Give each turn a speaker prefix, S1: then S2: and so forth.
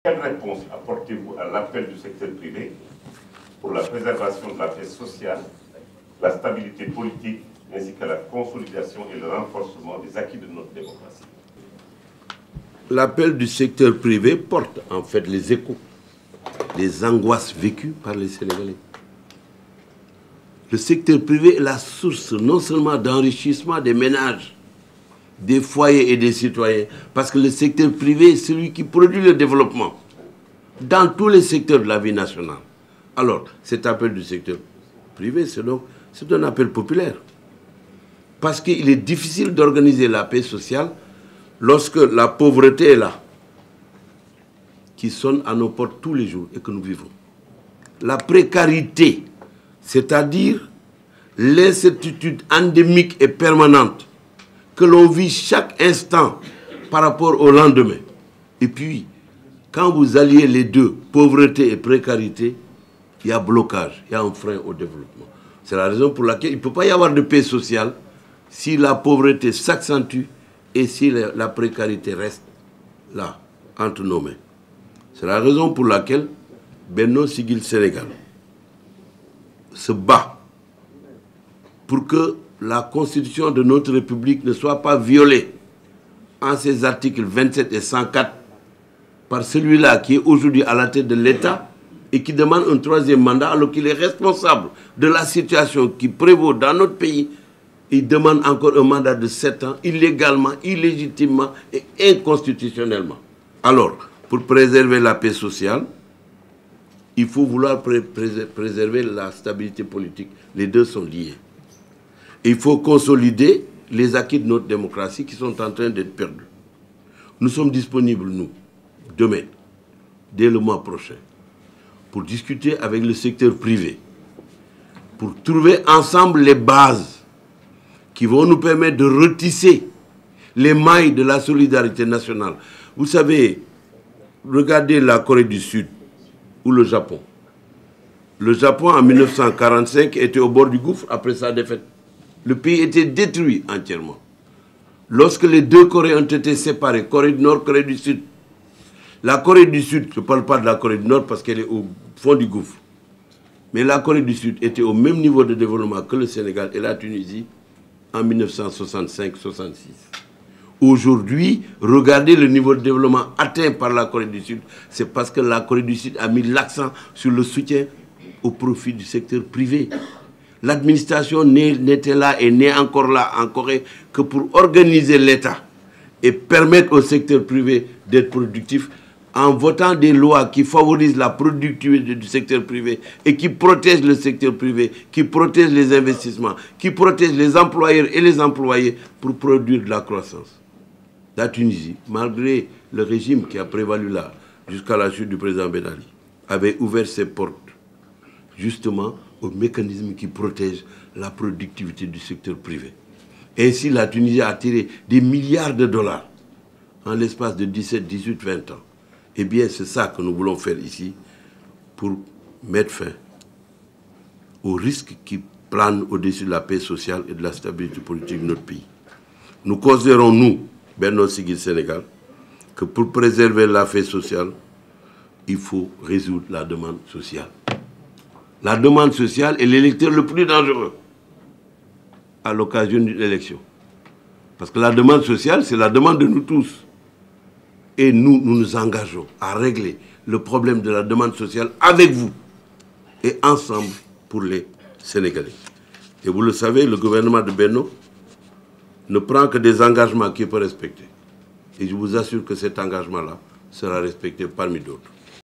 S1: Quelle réponse apportez-vous à l'appel du secteur privé pour la préservation de la paix sociale, la stabilité politique, ainsi qu'à la consolidation et le renforcement des acquis de notre démocratie?
S2: L'appel du secteur privé porte en fait les échos, les angoisses vécues par les Sénégalais. Le secteur privé est la source non seulement d'enrichissement des ménages, des foyers et des citoyens, parce que le secteur privé est celui qui produit le développement dans tous les secteurs de la vie nationale. Alors, cet appel du secteur privé, c'est un appel populaire. Parce qu'il est difficile d'organiser la paix sociale lorsque la pauvreté est là, qui sonne à nos portes tous les jours et que nous vivons. La précarité, c'est-à-dire l'incertitude endémique et permanente que l'on vit chaque instant par rapport au lendemain. Et puis, quand vous alliez les deux, pauvreté et précarité, il y a blocage, il y a un frein au développement. C'est la raison pour laquelle il ne peut pas y avoir de paix sociale si la pauvreté s'accentue et si la précarité reste là, entre nos mains. C'est la raison pour laquelle Benno Siggil Sénégal se bat pour que la constitution de notre République ne soit pas violée en ses articles 27 et 104 par celui-là qui est aujourd'hui à la tête de l'État et qui demande un troisième mandat alors qu'il est responsable de la situation qui prévaut dans notre pays. Il demande encore un mandat de 7 ans, illégalement, illégitimement et inconstitutionnellement. Alors, pour préserver la paix sociale, il faut vouloir préserver la stabilité politique. Les deux sont liés. Il faut consolider les acquis de notre démocratie qui sont en train d'être perdus. Nous sommes disponibles, nous, demain, dès le mois prochain, pour discuter avec le secteur privé, pour trouver ensemble les bases qui vont nous permettre de retisser les mailles de la solidarité nationale. Vous savez, regardez la Corée du Sud ou le Japon. Le Japon, en 1945, était au bord du gouffre après sa défaite. Le pays était détruit entièrement. Lorsque les deux Corées ont été séparées, Corée du Nord, Corée du Sud, la Corée du Sud, je ne parle pas de la Corée du Nord parce qu'elle est au fond du gouffre, mais la Corée du Sud était au même niveau de développement que le Sénégal et la Tunisie en 1965-66. Aujourd'hui, regardez le niveau de développement atteint par la Corée du Sud. C'est parce que la Corée du Sud a mis l'accent sur le soutien au profit du secteur privé. L'administration n'était là et n'est encore là en Corée que pour organiser l'État et permettre au secteur privé d'être productif en votant des lois qui favorisent la productivité du secteur privé et qui protègent le secteur privé, qui protègent les investissements, qui protègent les employeurs et les employés pour produire de la croissance. La Tunisie, malgré le régime qui a prévalu là, jusqu'à la chute du président Ben Ali, avait ouvert ses portes justement aux mécanismes qui protègent la productivité du secteur privé. Ainsi, la Tunisie a tiré des milliards de dollars en l'espace de 17, 18, 20 ans. Eh bien, c'est ça que nous voulons faire ici pour mettre fin aux risques qui planent au-dessus de la paix sociale et de la stabilité politique de notre pays. Nous considérons, nous, Benno Siggil Sénégal, que pour préserver la paix sociale, il faut résoudre la demande sociale. La demande sociale est l'électeur le plus dangereux à l'occasion d'une élection. Parce que la demande sociale, c'est la demande de nous tous. Et nous nous engageons à régler le problème de la demande sociale avec vous et ensemble pour les Sénégalais. Et vous le savez, le gouvernement de Benno ne prend que des engagements qu'il peut respecter. Et je vous assure que cet engagement-là sera respecté parmi d'autres.